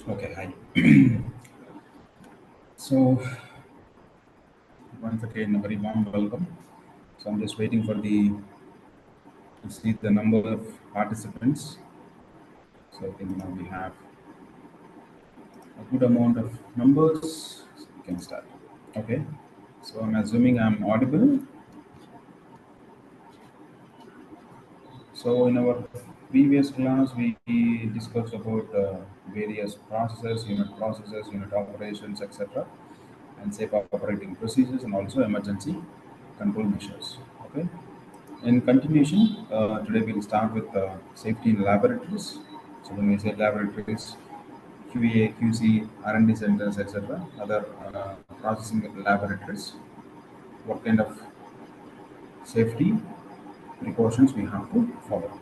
Okay, hi. So, once again, a very warm welcome. So, I'm just waiting for to see the number of participants. So, I think now we have a good amount of numbers. So, we can start. Okay. So, I'm assuming I'm audible. So, in our previous class, we discussed about various processes, unit operations, etc., and safe operating procedures, and also emergency control measures. Okay. In continuation, today we'll start with safety in laboratories. So when we say laboratories, QA, QC, R&D centers, etc., other processing laboratories, what kind of safety precautions we have to follow.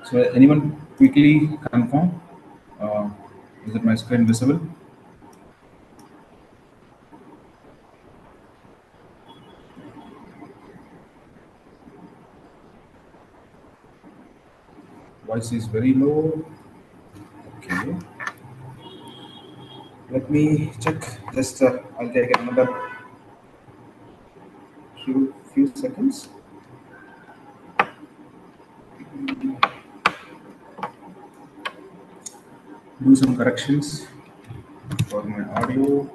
So anyone quickly confirm? Uh, is it my screen visible? Voice is very low. Okay, let me check. Just I'll take another few seconds. Do some corrections for my audio.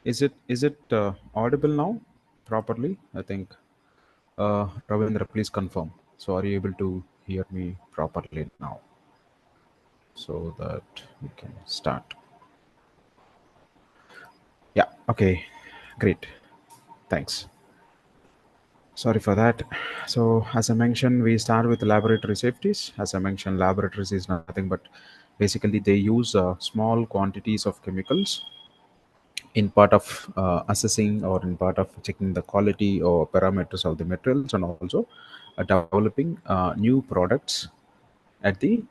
Is it audible now properly? I think Ravindra, please confirm. So are you able to hear me properly now, so that we can start? Yeah. Okay. Great. Thanks. Sorry for that. So as I mentioned, we start with laboratory safeties. As I mentioned, laboratories is nothing but basically they use small quantities of chemicals in part of assessing or in part of checking the quality or parameters of the materials, and also developing new products at the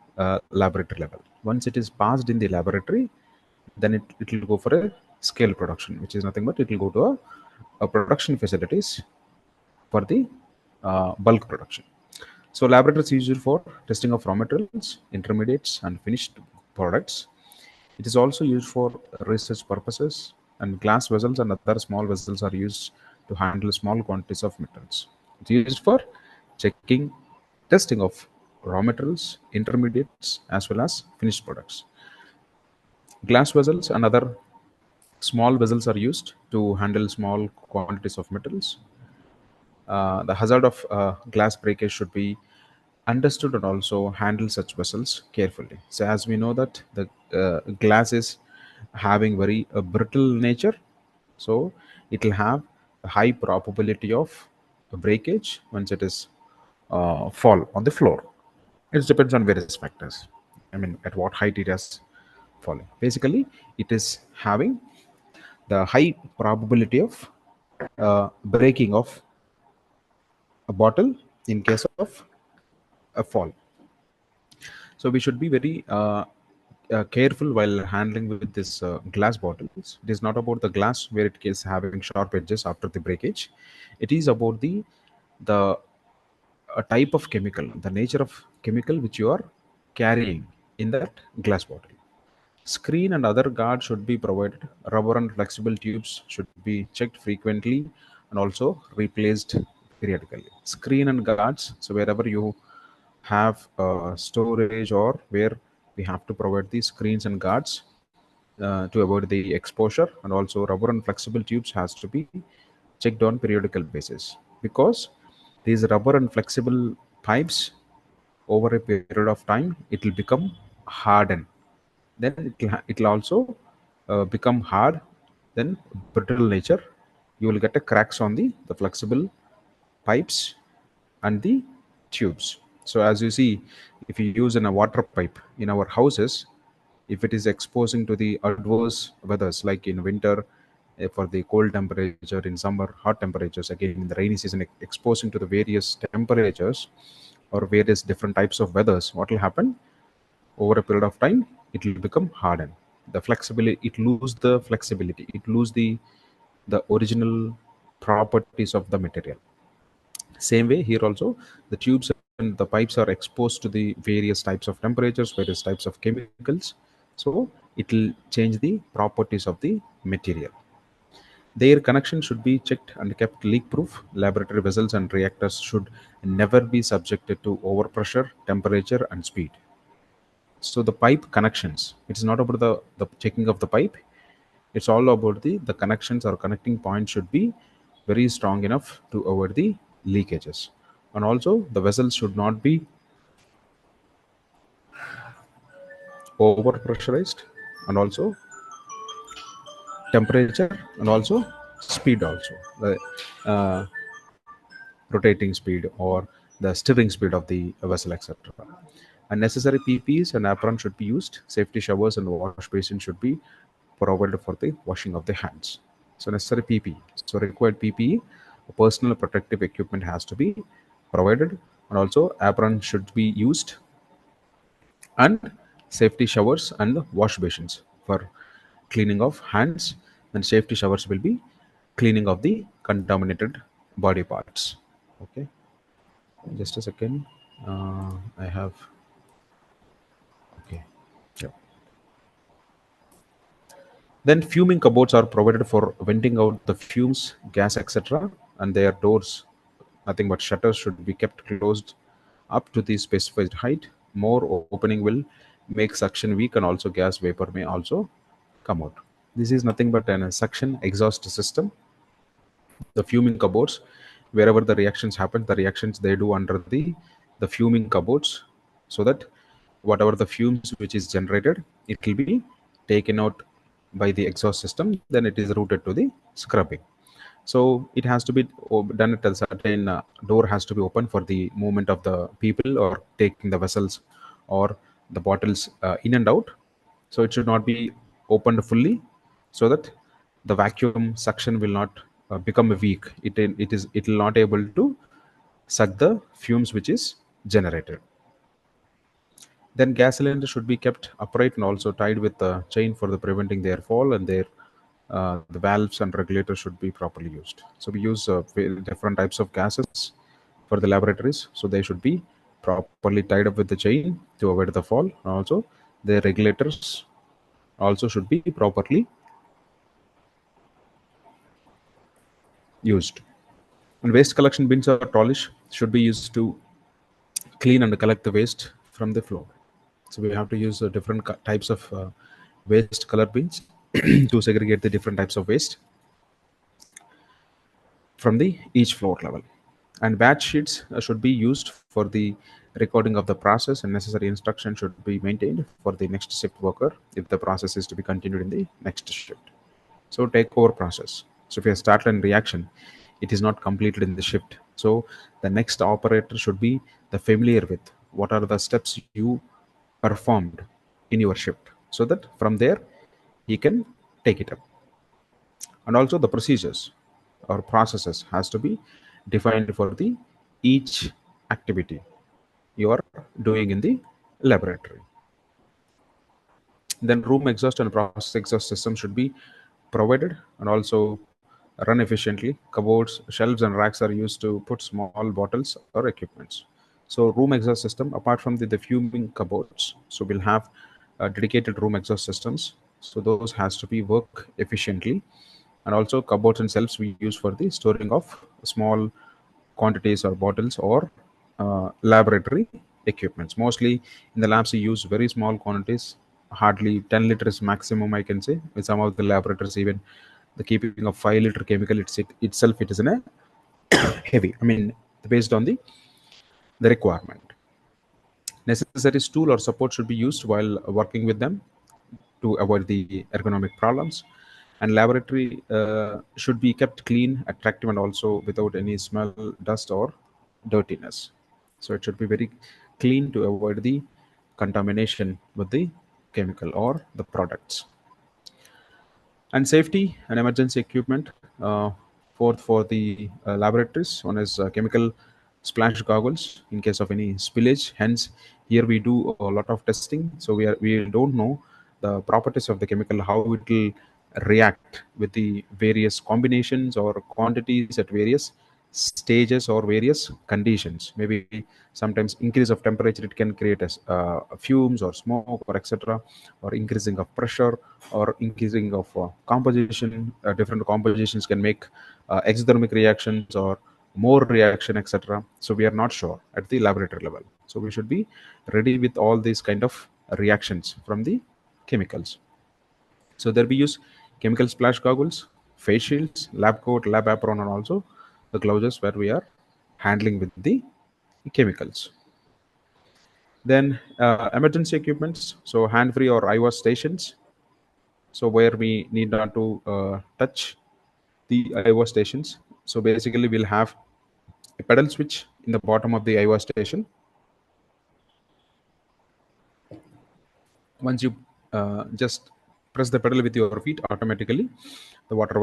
laboratory level. Once it is passed in the laboratory, then it will go for a scale production, which is nothing but it will go to a production facilities for the bulk production. So laboratories is used for testing of raw materials, intermediates, and finished products. It is also used for research purposes, and glass vessels and other small vessels are used to handle small quantities of metals. It's used for checking, testing of raw materials, intermediates, as well as finished products. Glass vessels and other small vessels are used to handle small quantities of metals. The hazard of glass breakage should be understood and also handle such vessels carefully. So, as we know that the glass is having very brittle nature, so it will have a high probability of breakage once it is fall on the floor. It depends on various factors. I mean, at what height it has fallen. Basically, it is having the high probability of breaking of a bottle in case of a fall. So we should be very careful while handling with this glass bottles. It is not about the glass where it is having sharp edges after the breakage. It is about the a type of chemical, the nature of chemical which you are carrying in that glass bottle. Screen and other guards should be provided. Rubber and flexible tubes should be checked frequently and also replaced periodically. Screen and guards, so wherever you have storage or where we have to provide these screens and guards to avoid the exposure, and also rubber and flexible tubes has to be checked on periodical basis, because these rubber and flexible pipes over a period of time it will become hardened, then it will also become hard, then brittle nature. You will get a cracks on the flexible pipes and the tubes. So as you see, if you use in a water pipe in our houses, if it is exposing to the adverse weathers like in winter, for the cold temperature, in summer hot temperatures, again in the rainy season exposing to the various temperatures or various different types of weathers, what will happen over a period of time? It will become hardened. the flexibility, it lose the flexibility, it lose the original properties of the material. Same way here also, the tubes and the pipes are exposed to the various types of temperatures, various types of chemicals, so it will change the properties of the material. Their connection should be checked and kept leak proof. Laboratory vessels and reactors should never be subjected to overpressure, temperature, and speed. So the pipe connections, it's not about the checking of the pipe, it's all about the connections or connecting point should be very strong enough to avoid the leakages. And also the vessels should not be over pressurized, and also temperature, and also speed also, the uh, rotating speed or the stirring speed of the vessel, etc. Unnecessary PPs and apron should be used. Safety showers and wash basin should be provided for the washing of the hands. So necessary PPE. So required PPE, personal protective equipment has to be provided, and also apron should be used, and safety showers and wash basins for cleaning of hands, and safety showers will be cleaning of the contaminated body parts. Okay, just a second. I have, okay, yeah. Then fuming cupboards are provided for venting out the fumes, gas, etc. And their doors, nothing but shutters, should be kept closed up to the specified height. More opening will make suction weak, and also gas vapor may also come out. This is nothing but a suction exhaust system. The fuming cupboards, wherever the reactions happen, the reactions they do under the fuming cupboards, so that whatever the fumes which is generated, it will be taken out by the exhaust system, then it is routed to the scrubbing. So it has to be done at a certain door has to be open for the movement of the people or taking the vessels or the bottles in and out. So it should not be opened fully, so that the vacuum suction will not become weak. It will not able to suck the fumes which is generated. Then gas cylinder should be kept upright and also tied with the chain for the preventing their fall, and their the valves and regulators should be properly used. So we use different types of gases for the laboratories, so they should be properly tied up with the chain to avoid the fall. And also the regulators also should be properly used. And waste collection bins or trolleys should be used to clean and collect the waste from the floor. So we have to use different types of waste color bins to segregate the different types of waste from the each floor level. And batch sheets should be used for the recording of the process, and necessary instruction should be maintained for the next shift worker if the process is to be continued in the next shift. So takeover process. So if you start a reaction, it is not completed in the shift. So the next operator should be the familiar with what are the steps you performed in your shift, so that from there he can take it up. And also the procedures or processes has to be defined for the each activity you are doing in the laboratory. Then room exhaust and process exhaust system should be provided and also run efficiently. Cupboards, shelves, and racks are used to put small bottles or equipments. So room exhaust system, apart from the fuming cupboards, so we'll have dedicated room exhaust systems. So those has to be work efficiently. And also cupboards and shelves we use for the storing of small quantities or bottles or laboratory equipments. Mostly in the labs we use very small quantities, hardly 10 liters maximum I can say. With some of the laboratories even the keeping of 5 liter chemical itself it is in a heavy. I mean based on the requirement. Necessary stool or support should be used while working with them to avoid the ergonomic problems. And laboratory should be kept clean, attractive, and also without any smell, dust, or dirtiness. So it should be very clean to avoid the contamination with the chemical or the products. And safety and emergency equipment for the laboratories. One is chemical splash goggles in case of any spillage. Hence, here we do a lot of testing, so we don't know the properties of the chemical, how it will react with the various combinations or quantities at various stages or various conditions. Maybe sometimes increase of temperature, it can create as fumes or smoke or etc., or increasing of pressure or increasing of composition. Different compositions can make exothermic reactions or more reaction, etc. So we are not sure at the laboratory level, so we should be ready with all these kind of reactions from the chemicals. So there we use chemical splash goggles, face shields, lab coat, lab apron, and also the gloves where we are handling with the chemicals. Then emergency equipments, so hand-free or IOS stations. So where we need not to touch the IOS stations. So basically, we'll have a pedal switch in the bottom of the IOS station. Once you just press the pedal with your feet, automatically the water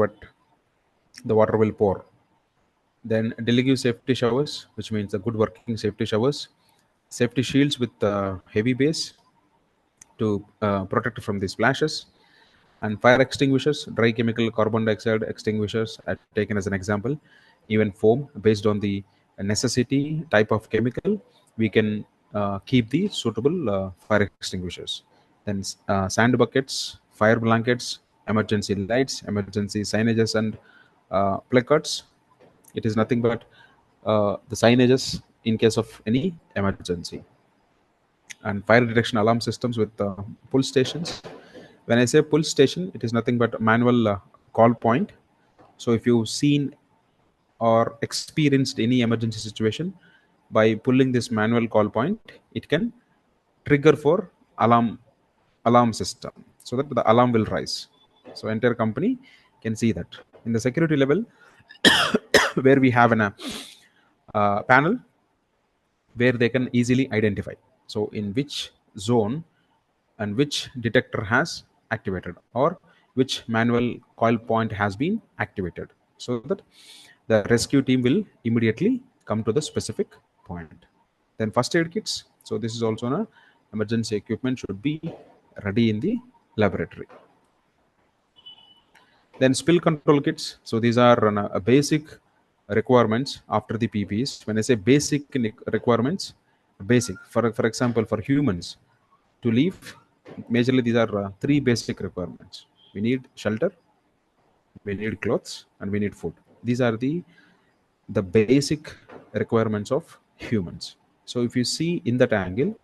will pour. Then deluge safety showers, which means the good working safety showers, safety shields with heavy base to protect from the splashes, and fire extinguishers, dry chemical carbon dioxide extinguishers are taken as an example. Even foam, based on the necessity type of chemical, we can keep the suitable fire extinguishers. Then sand buckets, fire blankets, emergency lights, emergency signages, and placards. It is nothing but the signages in case of any emergency. And fire detection alarm systems with pull stations. When I say pull station, it is nothing but manual call point. So if you've seen or experienced any emergency situation, by pulling this manual call point, it can trigger for alarm system, so that the alarm will rise. So entire company can see that. In the security level, where we have an panel where they can easily identify, so in which zone and which detector has activated, or which manual coil point has been activated, so that the rescue team will immediately come to the specific point. Then first aid kits, so this is also an emergency equipment should be ready in the laboratory. Then spill control kits. So these are a basic requirements after the PPs. When I say basic requirements, basic. For example, for humans to live, majorly these are three basic requirements. We need shelter, we need clothes, and we need food. These are the basic requirements of humans. So if you see in that angle,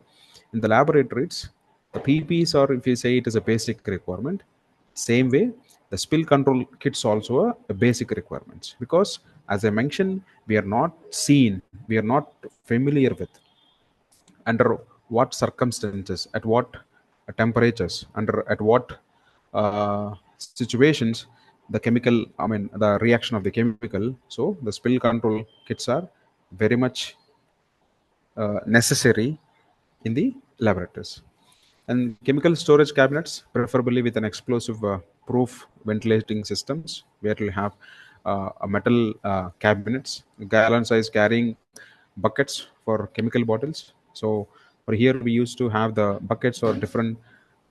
in the laboratories, the PPs, or if you say it is a basic requirement, same way the spill control kits also a basic requirements, because as I mentioned, we are not familiar with under what circumstances, at what temperatures, under at what situations the chemical, I mean the reaction of the chemical. So the spill control kits are very much necessary in the laboratories. And chemical storage cabinets, preferably with an explosive proof ventilating systems, where we have a metal cabinets, gallon size carrying buckets for chemical bottles. So for here, we used to have the buckets or different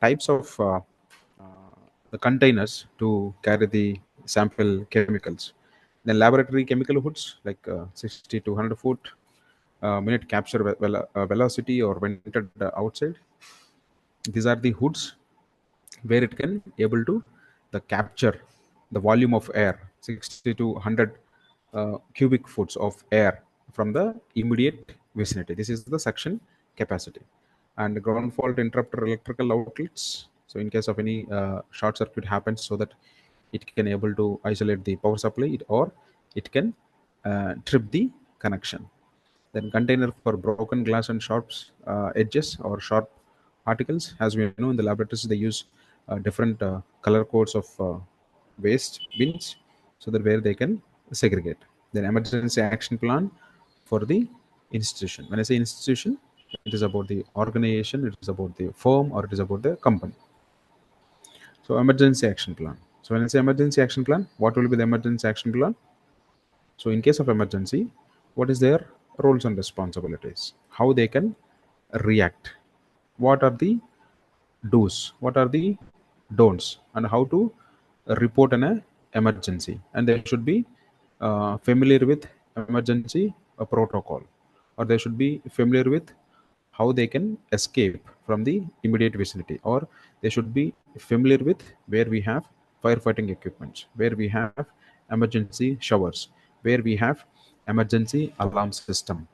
types of the containers to carry the sample chemicals. Then laboratory chemical hoods, like 60 to 100 foot minute capture velocity or vented outside. These are the hoods where it can able to the capture the volume of air, 60 to 100 cubic foots of air from the immediate vicinity. This is the suction capacity. And ground fault interrupter electrical outlets, so in case of any short circuit happens, so that it can able to isolate the power supply, or it can trip the connection. Then container for broken glass and sharp edges or sharp particles. As we know, in the laboratories they use different color codes of waste bins, so that where they can segregate. Then emergency action plan for the institution. When I say institution, it is about the organization, it is about the firm, or it is about the company. So emergency action plan. So when I say emergency action plan, what will be the emergency action plan? So, in case of emergency, what is their roles and responsibilities? How they can react? What are the do's, what are the don'ts, and how to report an emergency. And they should be familiar with emergency protocol, or they should be familiar with how they can escape from the immediate vicinity, or they should be familiar with where we have firefighting equipments, where we have emergency showers, where we have emergency alarm system.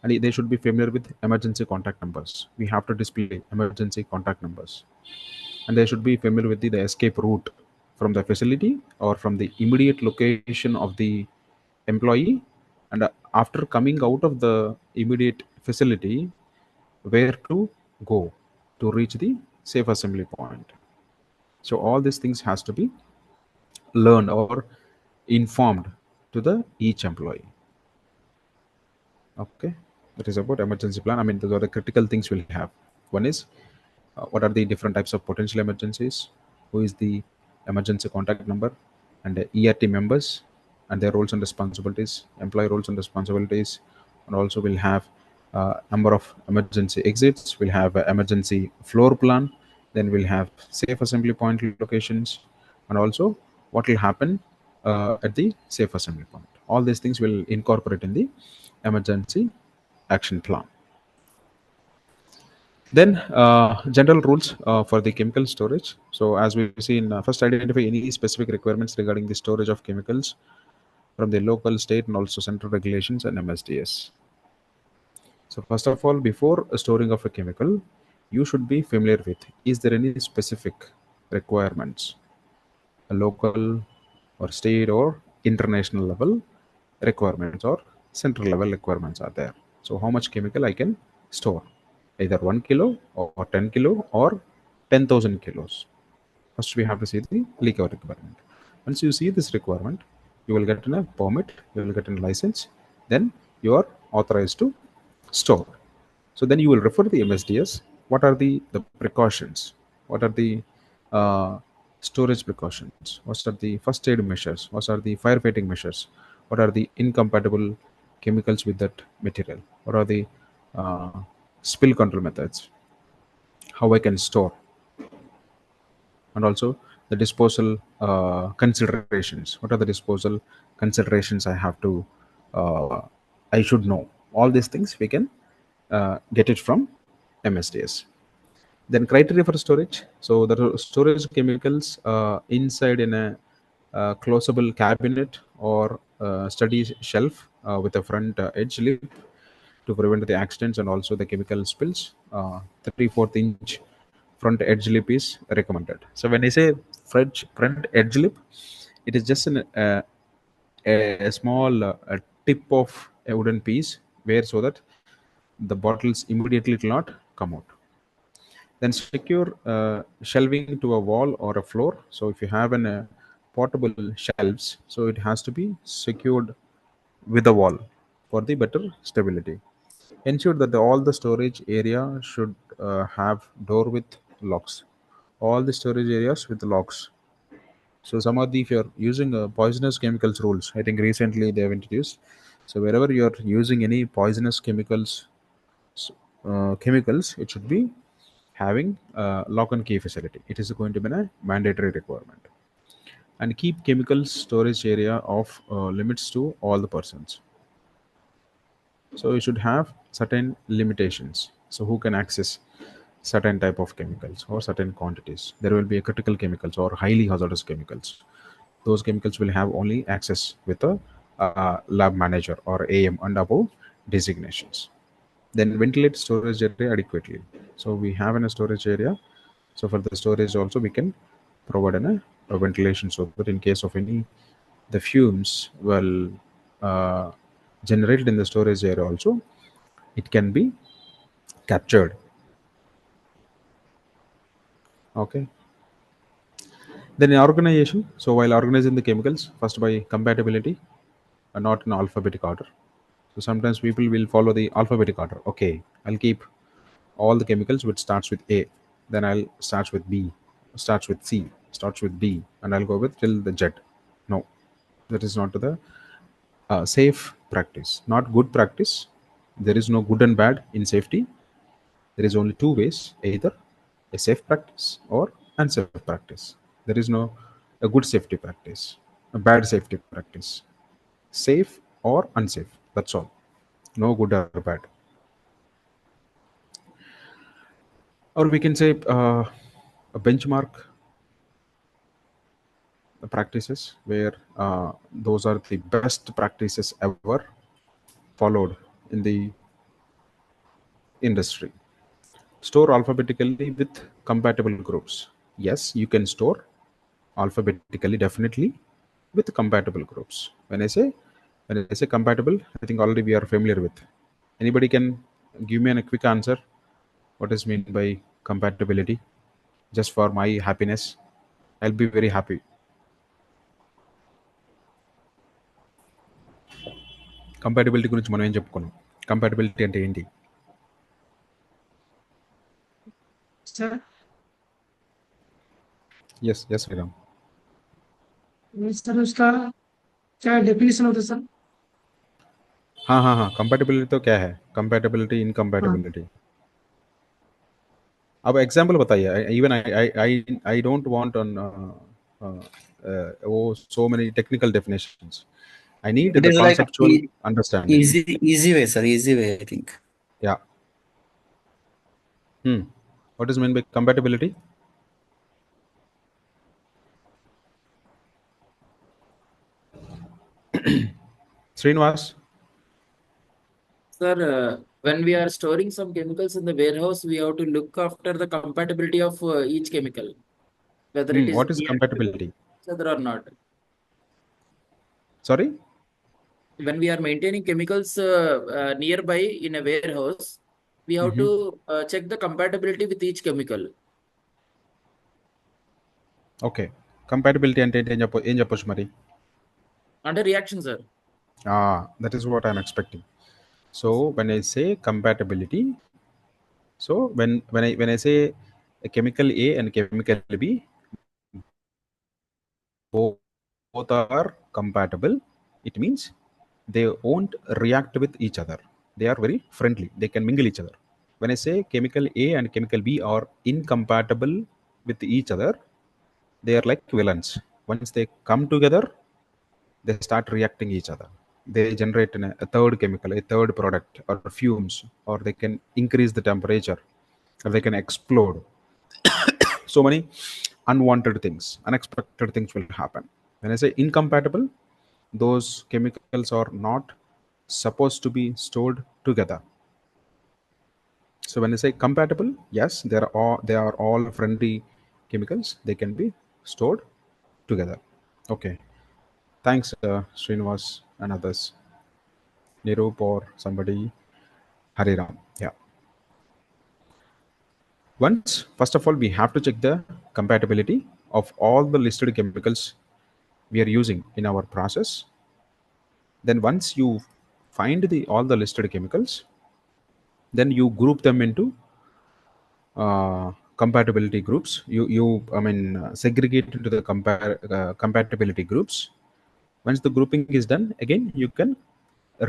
And they should be familiar with emergency contact numbers. We have to display emergency contact numbers. And they should be familiar with the escape route from the facility or from the immediate location of the employee. And after coming out of the immediate facility, where to go to reach the safe assembly point. So all these things has to be learned or informed to the each employee. Okay, that is about emergency plan. I mean, those are the critical things we'll have. One is what are the different types of potential emergencies, who is the emergency contact number, and the ERT members and their roles and responsibilities, employee roles and responsibilities. And also we'll have number of emergency exits, we'll have emergency floor plan, then we'll have safe assembly point locations, and also what will happen at the safe assembly point. All these things will incorporate in the emergency action plan. Then general rules for the chemical storage. So as we see in first, identify any specific requirements regarding the storage of chemicals from the local, state, and also central regulations and MSDS. So first of all, before storing of a chemical, you should be familiar with, is there any specific requirements, a local or state or international level requirements, or central level requirements are there. So how much chemical I can store, either 1 kilo or 10 kilo or 10,000 kilos. First we have to see the leak out requirement. Once you see this requirement, you will get a permit, you will get a license, then you are authorized to store. So then you will refer to the MSDS. What are the precautions? What are the uh, storage precautions? What are the first aid measures? What are the firefighting measures? What are the incompatible chemicals with that material? What are the uh, spill control methods? How I can store? And also the disposal considerations. What are the disposal considerations I have to uh, I should know? All these things we can get it from MSDS. Then criteria for storage. So the storage chemicals inside in a closable cabinet or study shelf with a front edge lip to prevent the accidents and also the chemical spills. 3/4 inch front edge lip is recommended. So when I say front edge lip, it is just a small tip of a wooden piece where so that the bottles immediately will not come out. Then secure shelving to a wall or a floor. So if you have an portable shelves, so it has to be secured with a wall for the better stability. Ensure that all the storage area should have door with locks. All the storage areas with locks. So some of the, if you're using poisonous chemicals rules, I think recently they have introduced. So wherever you're using any poisonous chemicals, it should be having lock and key facility. It is going to be a mandatory requirement. And keep chemical storage area of limits to all the persons. So you should have certain limitations. So who can access certain type of chemicals or certain quantities? There will be a critical chemicals or highly hazardous chemicals. Those chemicals will have only access with a lab manager or AM and above designations. Then ventilate storage area adequately. So we have in a storage area. So for the storage also we can provide a ventilation so that in case of any the fumes will uh, generated in the storage area also, it can be captured. Okay. Then in organization, so while organizing the chemicals, first by compatibility, not in alphabetic order. So sometimes people will follow the alphabetic order. Okay, I'll keep all the chemicals which starts with A, then I'll starts with B, starts with C, starts with D, and I'll go with till the Z. No, that is not the safe practice, not good practice. There is no good and bad in safety. There is only two ways: either a safe practice or unsafe practice. There is no a good safety practice, a bad safety practice, safe or unsafe. That's all. No good or bad. Or we can say a benchmark practices where those are the best practices ever followed in the industry. Store alphabetically with compatible groups. Yes, you can store alphabetically definitely with compatible groups. When I say compatible, I think already we are familiar with. Anybody can give me a quick answer. What is meant by compatibility? Just for my happiness, I'll be very happy. Compatibility గురించి మనం ఏం చెప్పుకున్నాం? Compatibility అంటే ఏంటి? Sir yes yes Sriram. Sir उसका क्या definition होता है सर? हाँ हाँ हाँ, कंपैटिबिलिटी तो क्या है? कंपैटिबिलिटी, हाँ इनकम्पैटिबिलिटी. अब एग्जांपल बताइए. Even I don't want on वो so many technical definitions. I need It the is like conceptual understanding. easy way, sir. Easy way, I think. Yeah. What is meant by compatibility? Srinivas. Sir, when we are storing some chemicals in the warehouse, we have to look after the compatibility of each chemical, whether it is What is reactive with compatibility? each other or not. Sorry. When we are maintaining chemicals nearby in a warehouse, we have Mm-hmm. to check the compatibility with each chemical. Okay. Compatibility అంటే ఏం చెప్పొచ్చు మరి? Under reaction, sir. That is what I'm expecting. So when I say compatibility, so when I say a chemical A and chemical B, both are compatible, it means they won't react with each other. They are very friendly. They can mingle each other. When I say chemical A and chemical B are incompatible with each other, they are like villains. Once they come together, they start reacting each other. They generate a third chemical, a third product, or fumes, or they can increase the temperature, or they can explode. So many unwanted things, unexpected things will happen. When I say incompatible, those chemicals are not supposed to be stored together. So when I say compatible, yes, they are all friendly chemicals. They can be stored together. Okay. Thanks, Srinivas and others. Nirup or somebody. Hariram. Yeah. Once, first of all, we have to check the compatibility of all the listed chemicals we are using in our process. Then once you find all the listed chemicals, then you group them into compatibility groups. Segregate into the compatibility groups. Once the grouping is done, again you can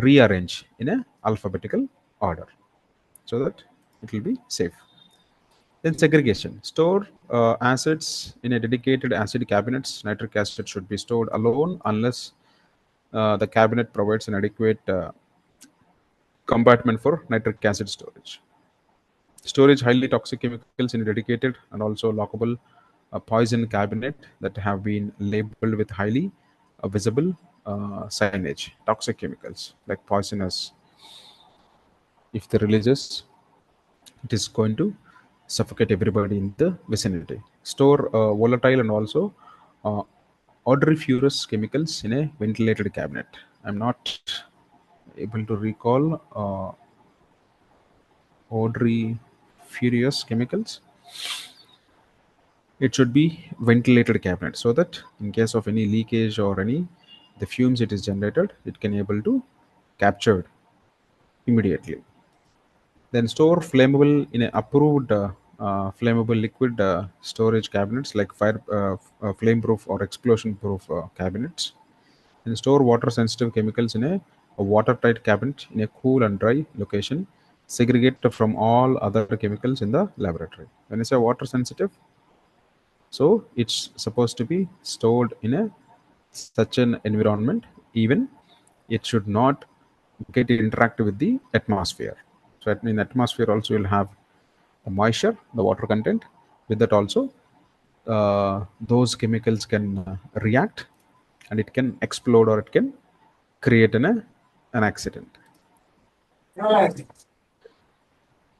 rearrange in a alphabetical order so that it will be safe. Then segregation. Store acids in a dedicated acid cabinets. Nitric acid should be stored alone unless the cabinet provides an adequate compartment for nitric acid storage. Storage highly toxic chemicals in a dedicated and also lockable poison cabinet that have been labeled with highly visible signage. Toxic chemicals like poisonous. If the releases, it is going to suffocate everybody in the vicinity. Store volatile and also uh, odoriferous chemicals in a ventilated cabinet. I'm not able to recall odoriferous chemicals. It should be ventilated cabinet so that in case of any leakage or any the fumes it is generated, it can able to captured immediately. Then store flammable in a approved flammable liquid storage cabinets like flame proof or explosion proof cabinets. And store water sensitive chemicals in a watertight cabinet in a cool and dry location segregated from all other chemicals in the laboratory. When I say water sensitive, so it's supposed to be stored in a such an environment, even it should not get interact with the atmosphere. So in atmosphere also you'll have the moisture, the water content. With that also, those chemicals can react, and it can explode or it can create an accident.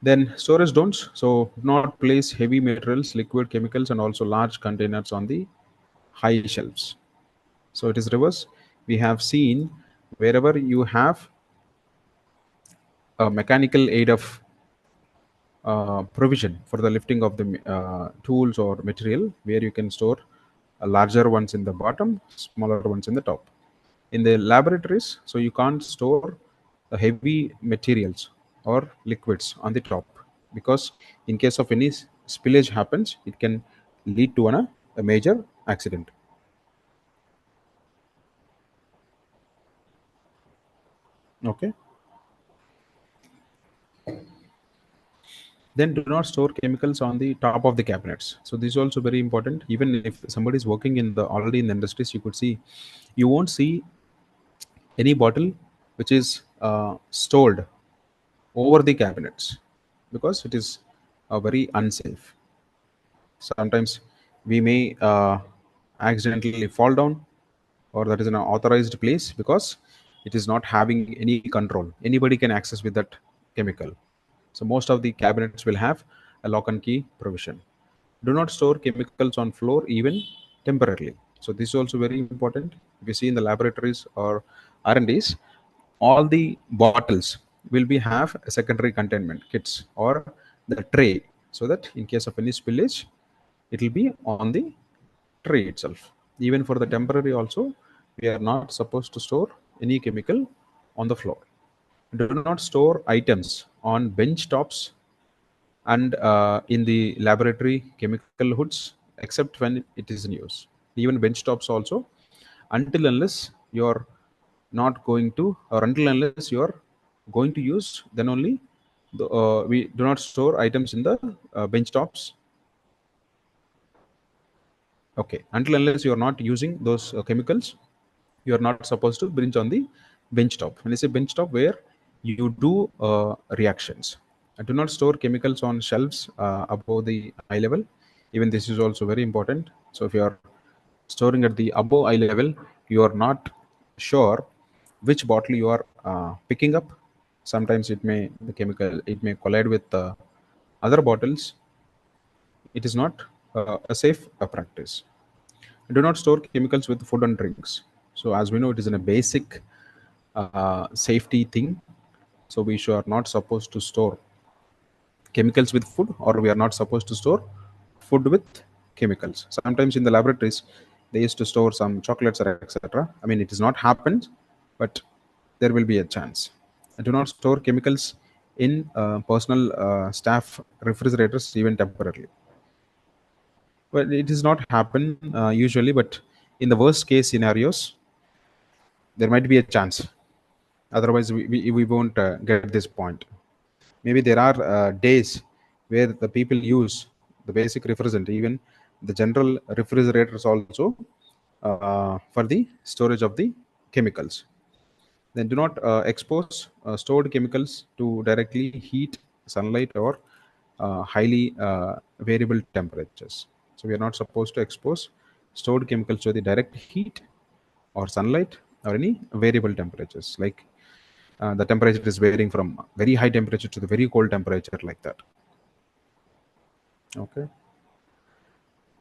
Then storage don'ts. So do not place heavy materials, liquid chemicals, and also large containers on the high shelves. So it is reverse. We have seen wherever you have a mechanical aid of provision for the lifting of the tools or material, where you can store larger ones in the bottom, smaller ones in the top. In the laboratories, so you can't store the heavy materials or liquids on the top, because in case of any spillage happens, it can lead to a major accident. Okay. Then do not store chemicals on the top of the cabinets. So this is also very important. Even if somebody is working in the already in the industries, you could see, you won't see any bottle which is stored over the cabinets, because it is very unsafe. Sometimes we may accidentally fall down, or that is an authorized place, because it is not having any control. Anybody can access with that chemical. So most of the cabinets will have a lock and key provision. Do not store chemicals on floor even temporarily. So this is also very important. If you see in the laboratories or R&Ds, all the bottles will be have a secondary containment kits or the tray, so that in case of any spillage, it will be on the tray itself. Even for the temporary also, we are not supposed to store any chemical on the floor. Do not store items on bench tops and in the laboratory chemical hoods, except when it is in use. Even bench tops also, until unless you're not going to, or until unless you're going to use, then only we do not store items in the bench tops. Okay, until unless you are not using those chemicals, you are not supposed to bring on the bench top. When I say bench top, where you do reactions. Do not store chemicals on shelves above the eye level. Even this is also very important. So if you are storing at the above eye level, you are not sure which bottle you are picking up. Sometimes it may, the chemical, it may collide with other bottles. It is not a safe practice. Do not store chemicals with food and drinks. So as we know, it is in a basic safety thing. So we are not supposed to store chemicals with food, or we are not supposed to store food with chemicals. Sometimes in the laboratories, they used to store some chocolates or etc. I mean, it has not happened, but there will be a chance. Do not store chemicals in personal staff refrigerators, even temporarily. Well, it does not happen usually, but in the worst case scenarios, there might be a chance. Otherwise, we won't get this point. Maybe there are days where the people use the basic refrigerant, even the general refrigerators also, for the storage of the chemicals. Then do not expose stored chemicals to directly heat, sunlight, or highly variable temperatures. So we are not supposed to expose stored chemicals to the direct heat or sunlight or any variable temperatures, like the temperature is varying from very high temperature to the very cold temperature, like that. Okay.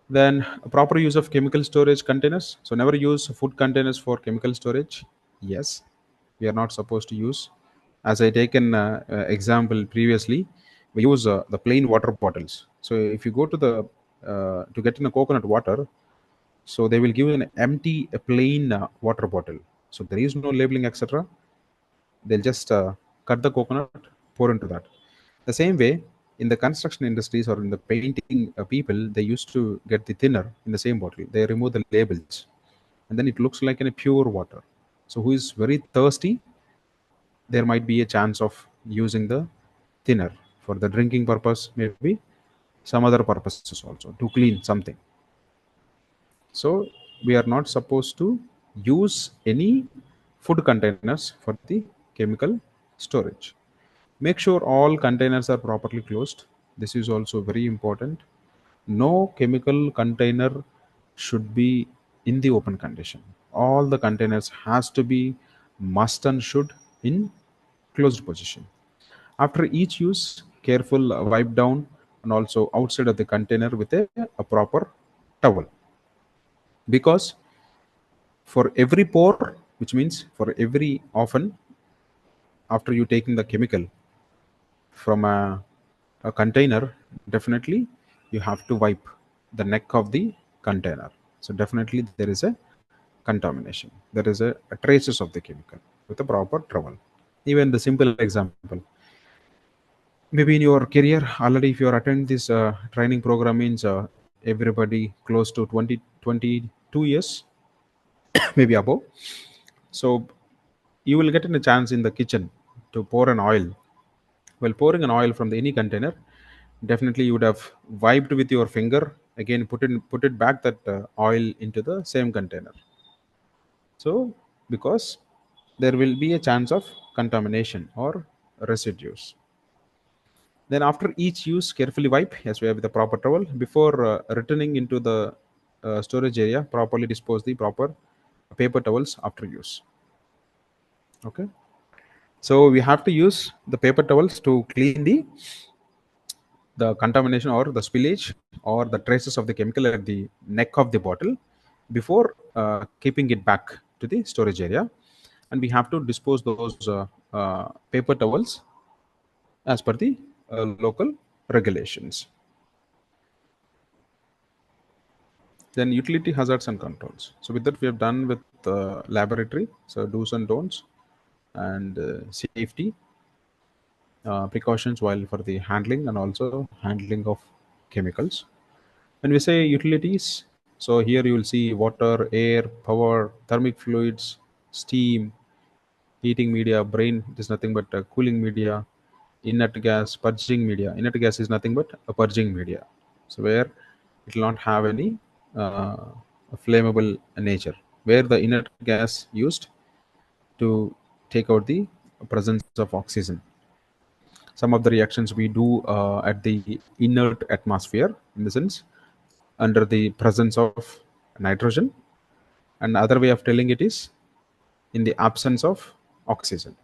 Then proper use of chemical storage containers. So never use food containers for chemical storage. Yes, we are not supposed to use. As I taken example previously, we use the plain water bottles. So if you go to the to get in a coconut water, so they will give an empty, a plain water bottle. So there is no labeling, etc. They'll just cut the coconut, pour into that. The same way, in the construction industries or in the painting people, they used to get the thinner in the same bottle. They remove the labels, and then it looks like in a pure water. So who is very thirsty, there might be a chance of using the thinner for the drinking purpose, maybe some other purposes also to clean something. So we are not supposed to use any food containers for the chemical storage. Make sure all containers are properly closed. This is also very important. No chemical container should be in the open condition. All the containers has to be must and should in closed position. After each use, careful wipe down and also outside of the container with a proper towel. Because for every pour, which means for every often after you taking the chemical from a container, definitely you have to wipe the neck of the container. So definitely there is a contamination. There is a traces of the chemical with a proper towel. Even the simple example, maybe in your career already, if you are attending this training program, means everybody close to 20 22 years, maybe above. So you will get in a chance in the kitchen to pour an oil. While pouring an oil from the any container, definitely you would have wiped with your finger, again put it back that oil into the same container. So because there will be a chance of contamination or residues. Then after each use, carefully wipe as we have with the proper towel. Before returning into the storage area, properly dispose the proper paper towels after use. Okay. So we have to use the paper towels to clean the contamination or the spillage or the traces of the chemical at the neck of the bottle before keeping it back to the storage area. And we have to dispose those paper towels as per the local regulations. Then utility hazards and controls. So with that we have done with laboratory, so do's and don'ts, and safety precautions while for the handling and also handling of chemicals. When we say utilities, so here you will see water, air, power, thermic fluids, steam, heating media, brain is nothing but a cooling media, inert gas, purging media. Inert gas is nothing but a purging media. So where it will not have any flammable nature. Where the inert gas used to take out the presence of oxygen. Some of the reactions we do at the inert atmosphere, in the sense under the presence of nitrogen, and other way of telling it is in the absence of oxygen.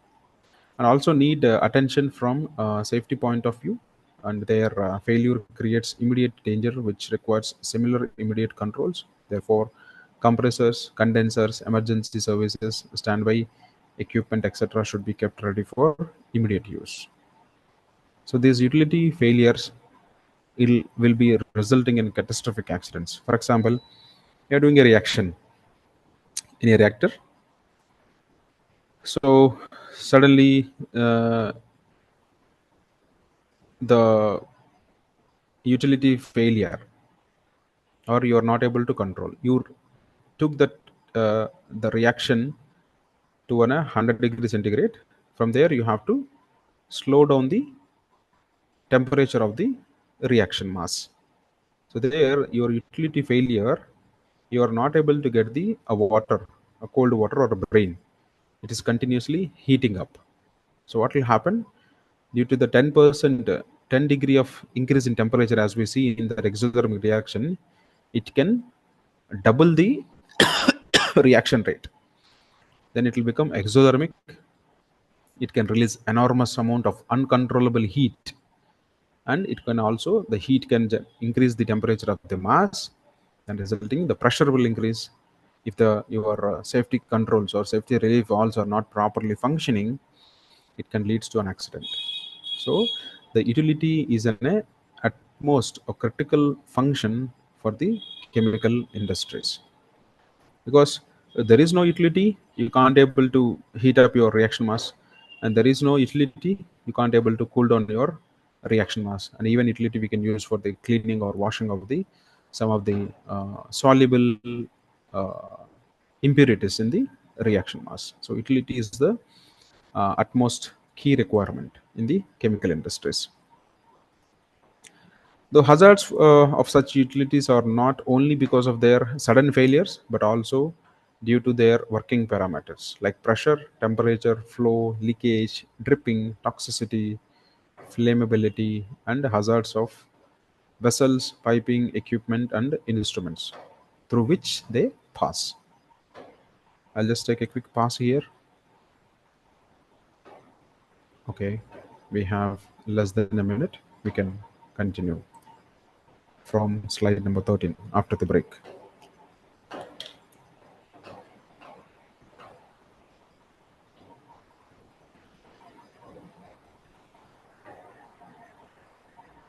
And also need attention from safety point of view, and their failure creates immediate danger which requires similar immediate controls. Therefore compressors, condensers, emergency services, standby equipment, etc. should be kept ready for immediate use. So these utility failures will be resulting in catastrophic accidents. For example, you're doing a reaction in a reactor. So suddenly the utility failure, or you are not able to control. You took that the reaction to 100 degrees centigrade. From there, you have to slow down the temperature of the reaction mass. So there, your utility failure, you are not able to get the water, a cold water or a brain. It is continuously heating up. So what will happen? Due to the 10%, 10 degree of increase in temperature, as we see in the exothermic reaction, it can double the reaction rate. Then it will become exothermic. It can release enormous amount of uncontrollable heat, and it can also, the heat can increase the temperature of the mass, and resulting the pressure will increase. If the your safety controls or safety relief valves are not properly functioning, it can leads to an accident. So the utility is an at most a critical function for the chemical industries, because there is no utility, you can't able to heat up your reaction mass, and there is no utility, you can't able to cool down your reaction mass. And even utility we can use for the cleaning or washing of the some of the soluble uh, impurities in the reaction mass. So utility is the utmost key requirement in the chemical industries. The hazards of such utilities are not only because of their sudden failures, but also due to their working parameters like pressure, temperature, flow, leakage, dripping, toxicity, flammability, and hazards of vessels, piping, equipment, and instruments through which they pass. I'll just take a quick pause here. Okay, we have less than a minute. We can continue from slide number 13 after the break.